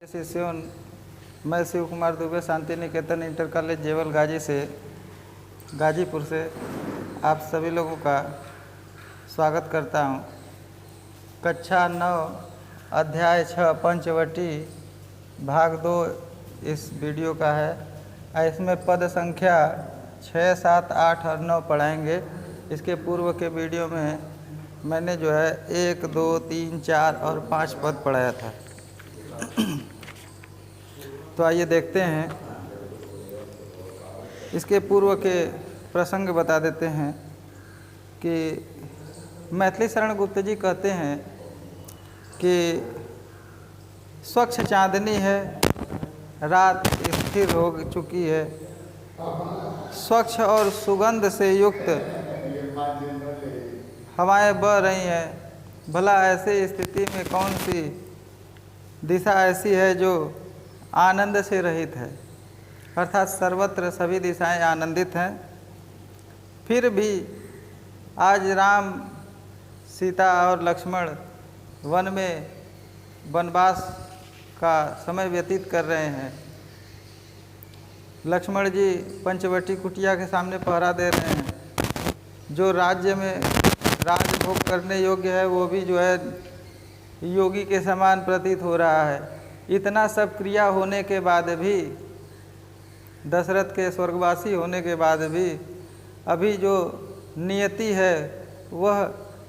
शिष्यों, मैं Shiv Kumar Dubey Shanti Niketan inter college जेवल गाजीपुर से आप सभी लोगों का स्वागत करता हूं। कक्षा 9 अध्याय 6 पंचवटी भाग 2 इस वीडियो का है। इसमें पद संख्या 6, 7, 8 और 9 पढ़ाएंगे। इसके पूर्व के वीडियो में मैंने जो है 1, 2, 3, 4 और 5 पद पढ़ाया था। तो आइए देखते हैं। इसके पूर्व के प्रसंग बता देते हैं कि मैथिली शरण गुप्त जी कहते हैं कि स्वच्छ चांदनी है, रात स्थिर हो चुकी है, स्वच्छ और सुगंध से युक्त हवाएं बह रही हैं। भला ऐसी स्थिति में कौन सी दिशा ऐसी है जो आनंद से रहित है, अर्थात सर्वत्र सभी दिशाएं आनंदित हैं। फिर भी आज राम, सीता और लक्ष्मण वन में वनवास का समय व्यतीत कर रहे हैं। लक्ष्मण जी पंचवटी कुटिया के सामने पहरा दे रहे हैं। जो राज्य में राजभोग करने योग्य है वो भी जो है योगी के समान प्रतीत हो रहा है। इतना सब क्रिया होने के बाद भी, दशरथ के स्वर्गवासी होने के बाद भी अभी जो नियति है वह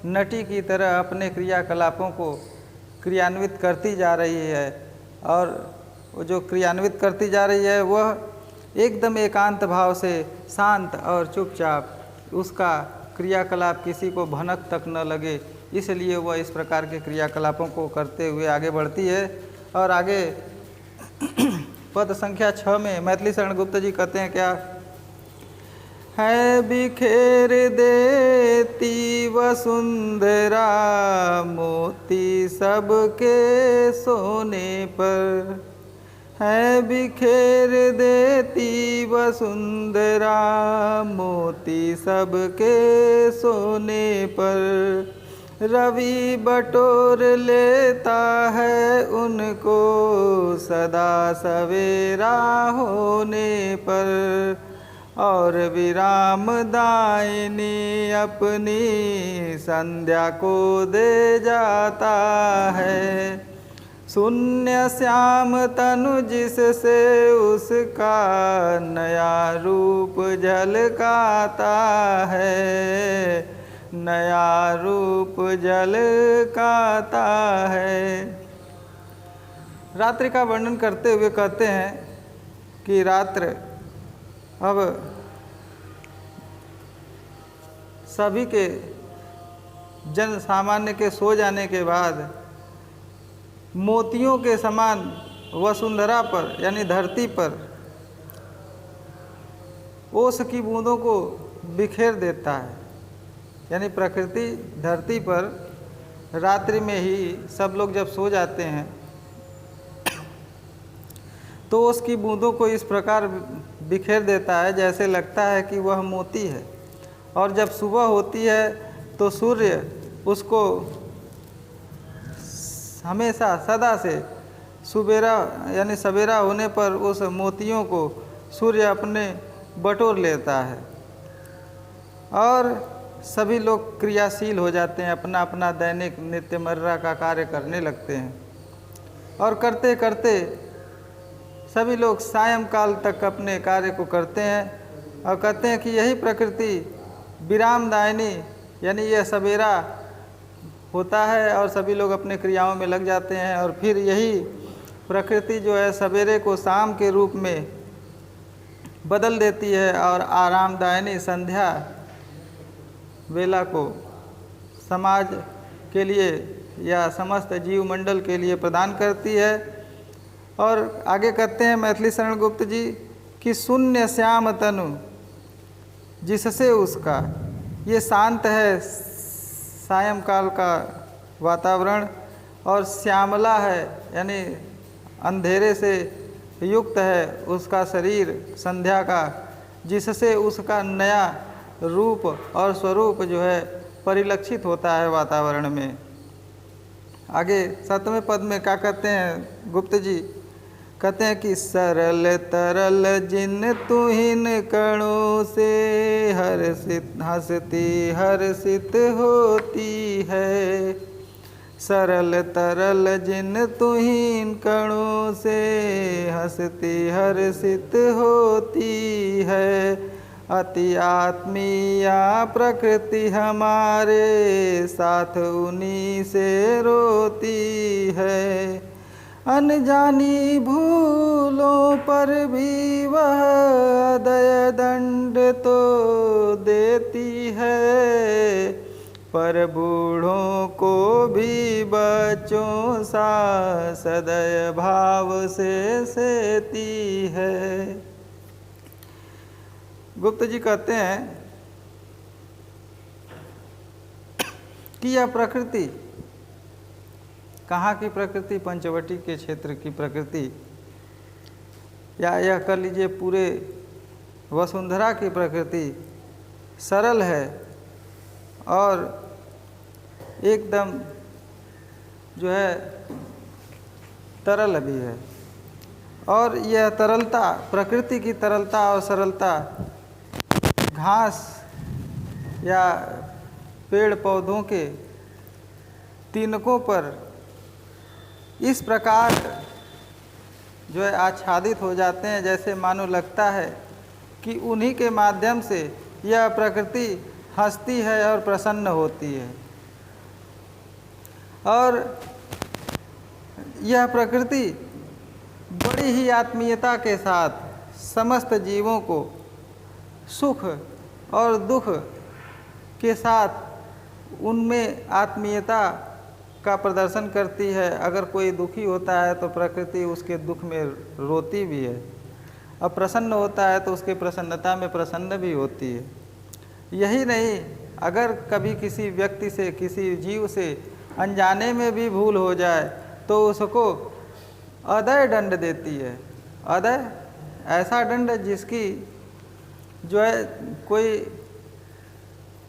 नटी की तरह अपने क्रियाकलापों को क्रियान्वित करती जा रही है। और वो जो क्रियान्वित करती जा रही है वह एकदम एकांत भाव से शांत और चुपचाप, उसका क्रियाकलाप किसी को भनक तक न लगे, इसलिए वह इस प्रकार के क्रियाकलापों को करते हुए आगे बढ़ती है। और आगे पद संख्या 6 में मैथिली शरण गुप्त जी कहते हैं क्या है। बिखेर देती वसुंधरा मोती सबके सोने पर, है बिखेर देती वसुंधरा मोती सबके सोने पर, रवि बटोर लेता है उनको सदा सवेरा होने पर, और विराम दायिनी अपनी संध्या को दे जाता है। शून्य श्याम तनु जिससे उसका नया रूप झलकाता है, नया रूप झलकाता है। रात्रि का वर्णन करते हुए कहते हैं कि रात्र अब सभी के जन सामान्य के सो जाने के बाद मोतियों के समान वसुंधरा पर यानी धरती पर ओस की बूंदों को बिखेर देता है। यानी प्रकृति धरती पर रात्रि में ही सब लोग जब सो जाते हैं तो उसकी बूंदों को इस प्रकार बिखेर देता है जैसे लगता है कि वह मोती है। और जब सुबह होती है तो सूर्य उसको हमेशा सदा से सुबेरा यानी सवेरा होने पर उस मोतियों को सूर्य अपने बटोर लेता है और सभी लोग क्रियाशील हो जाते हैं, अपना अपना दैनिक नित्यमर्रा का कार्य करने लगते हैं। और करते करते सभी लोग सायंकाल तक अपने कार्य को करते हैं और कहते हैं कि यही प्रकृति विरामदायिनी यानी यह सवेरा होता है और सभी लोग अपने क्रियाओं में लग जाते हैं। और फिर यही प्रकृति जो है सवेरे को शाम के रूप में बदल देती है और आरामदायिनी संध्या वेला को समाज के लिए या समस्त जीव मंडल के लिए प्रदान करती है। और आगे कहते हैं मैथिली शरण गुप्त जी कि शून्य श्याम तनु जिससे उसका, ये शांत है सायंकाल का वातावरण और श्यामला है यानी अंधेरे से युक्त है उसका शरीर संध्या का, जिससे उसका नया रूप और स्वरूप जो है परिलक्षित होता है वातावरण में। आगे 7वें पद में क्या कहते हैं गुप्त जी कहते हैं कि सरल तरल जिन तुहिन कणों से हंसती हर्षित होती है। सरल तरल जिन तुहिन कणों से हंसती हर्षित होती है। अति आत्मीया प्रकृति हमारे साथ उन्हीं से रोती है। अनजानी भूलों पर भी वह दया दंड तो देती है, पर बूढ़ों को भी बच्चों सा सदैव भाव से सेती है। गुप्त जी कहते हैं कि यह प्रकृति, कहाँ की प्रकृति? पंचवटी के क्षेत्र की प्रकृति, या यह कर लीजिए पूरे वसुंधरा की प्रकृति सरल है और एकदम जो है तरल भी है। और यह तरलता, प्रकृति की तरलता और सरलता घास या पेड़ पौधों के तिनकों पर इस प्रकार जो है आच्छादित हो जाते हैं, जैसे मानो लगता है कि उन्हीं के माध्यम से यह प्रकृति हंसती है और प्रसन्न होती है। और यह प्रकृति बड़ी ही आत्मीयता के साथ समस्त जीवों को सुख और दुख के साथ उनमें आत्मीयता का प्रदर्शन करती है। अगर कोई दुखी होता है तो प्रकृति उसके दुख में रोती भी है, और प्रसन्न होता है तो उसके प्रसन्नता में प्रसन्न भी होती है। यही नहीं, अगर कभी किसी व्यक्ति से, किसी जीव से अनजाने में भी भूल हो जाए तो उसको अदय दंड देती है। अदय ऐसा दंड जिसकी जो है कोई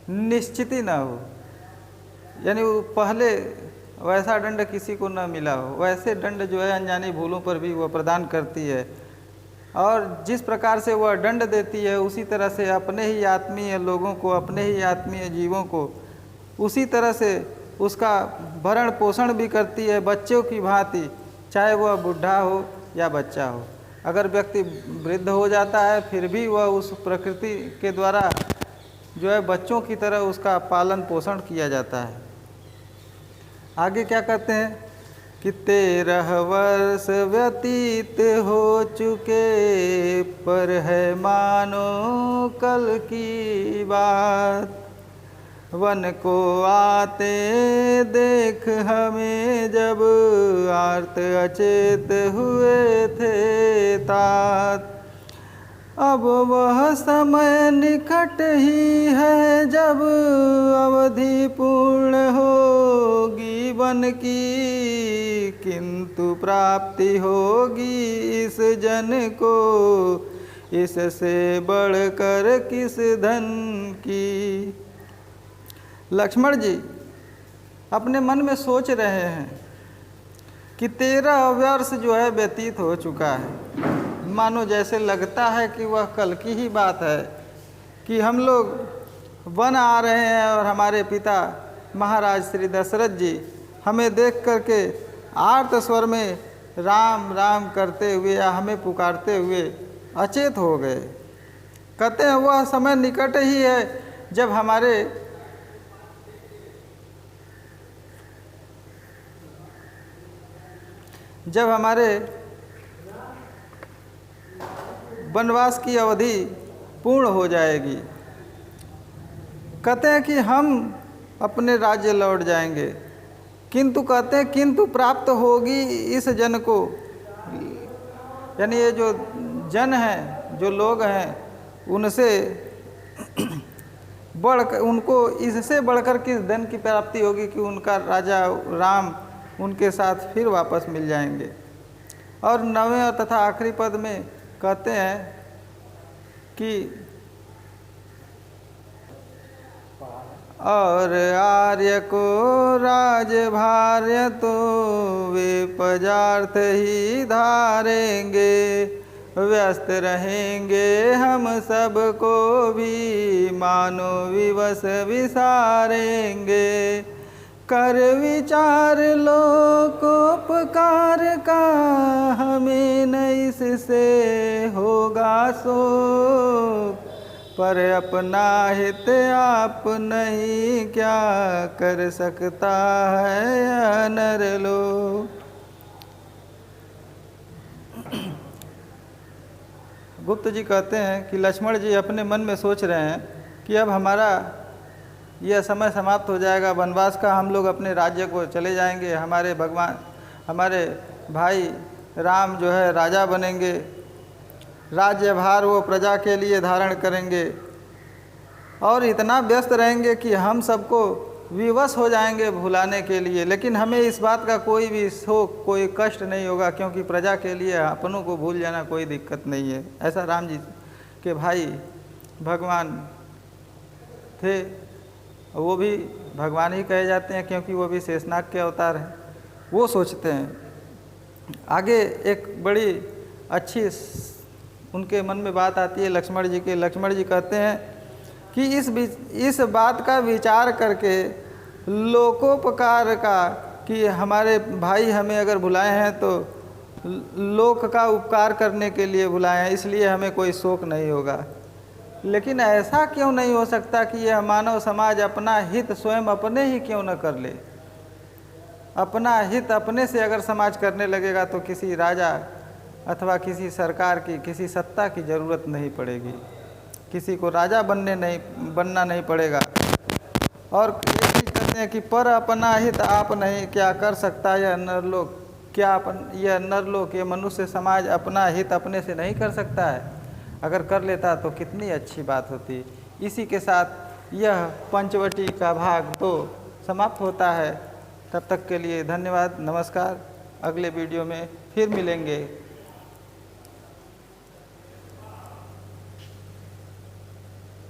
निश्चिति ना हो, यानी वो पहले वैसा दंड किसी को न मिला हो, वैसे दंड जो है अनजानी भूलों पर भी वह प्रदान करती है। और जिस प्रकार से वह दंड देती है उसी तरह से अपने ही आत्मीय लोगों को, अपने ही आत्मीय जीवों को उसी तरह से उसका भरण पोषण भी करती है, बच्चों की भांति, चाहे वह बूढ़ा हो या बच्चा हो। अगर व्यक्ति वृद्ध हो जाता है फिर भी वह उस प्रकृति के द्वारा जो है बच्चों की तरह उसका पालन पोषण किया जाता है। आगे क्या कहते हैं कि 13 वर्ष व्यतीत हो चुके, पर है मानो कल की बात। वन को आते देख हमें जब आर्त अचेत हुए थे तात। अब वह समय निकट ही है जब अवधि पूर्ण होगी वन की, किंतु प्राप्ति होगी इस जन को इससे बढ़कर किस धन की। लक्ष्मण जी अपने मन में सोच रहे हैं कि 13 वर्ष जो है व्यतीत हो चुका है। मानो जैसे लगता है कि वह कल की ही बात है कि हम लोग वन आ रहे हैं और हमारे पिता महाराज श्री दशरथ जी हमें देख करके आर्त स्वर में राम राम करते हुए या हमें पुकारते हुए अचेत हो गए। कहते हैं वह समय निकट ही है जब हमारे वनवास की अवधि पूर्ण हो जाएगी। कहते हैं कि हम अपने राज्य लौट जाएंगे, किंतु कहते हैं किंतु प्राप्त होगी इस जन को, यानी ये जो जन हैं, जो लोग हैं, उनसे उनको इससे बढ़कर किस धन की प्राप्ति होगी कि उनका राजा राम उनके साथ फिर वापस मिल जाएंगे। और 9वें और तथा आखिरी पद में कहते हैं कि और आर्य को राजभार्य तो वे पदार्थ ही धारेंगे। व्यस्त रहेंगे हम सबको भी मानो विवश विसारेंगे। कर विचार लोकोपकार का हमें न इससे होगा शोक। पर अपना हित आप नहीं क्या कर सकता है नर लोक। गुप्त जी कहते हैं कि लक्ष्मण जी अपने मन में सोच रहे हैं कि अब हमारा यह समय समाप्त हो जाएगा वनवास का, हम लोग अपने राज्य को चले जाएंगे, हमारे भगवान हमारे भाई राम जो है राजा बनेंगे, राज्यभार वो प्रजा के लिए धारण करेंगे और इतना व्यस्त रहेंगे कि हम सबको विवश हो जाएंगे भुलाने के लिए। लेकिन हमें इस बात का कोई भी शोक कोई कष्ट नहीं होगा, क्योंकि प्रजा के लिए अपनों को भूल जाना कोई दिक्कत नहीं है। ऐसा राम जी के भाई भगवान थे, वो भी भगवान ही कहे जाते हैं क्योंकि वो भी शेषनाग के अवतार हैं। वो सोचते हैं। आगे एक बड़ी अच्छी उनके मन में बात आती है लक्ष्मण जी के। लक्ष्मण जी कहते हैं कि इस बात का विचार करके लोकोपकार का, कि हमारे भाई हमें अगर बुलाए हैं तो लोक का उपकार करने के लिए बुलाए हैं, इसलिए हमें कोई शोक नहीं होगा। लेकिन ऐसा क्यों नहीं हो सकता कि यह मानव समाज अपना हित स्वयं अपने ही क्यों न कर ले। अपना हित अपने से अगर समाज करने लगेगा तो किसी राजा अथवा किसी सरकार की किसी सत्ता की ज़रूरत नहीं पड़ेगी, किसी को राजा बनना नहीं पड़ेगा। और ये भी कहते हैं कि पर अपना हित आप नहीं क्या कर सकता यह नरलोक। क्या यह नरलोक ये मनुष्य समाज अपना हित अपने से नहीं कर सकता है? अगर कर लेता तो कितनी अच्छी बात होती। इसी के साथ यह पंचवटी का भाग 2 समाप्त होता है। तब तक के लिए धन्यवाद, नमस्कार। अगले वीडियो में फिर मिलेंगे।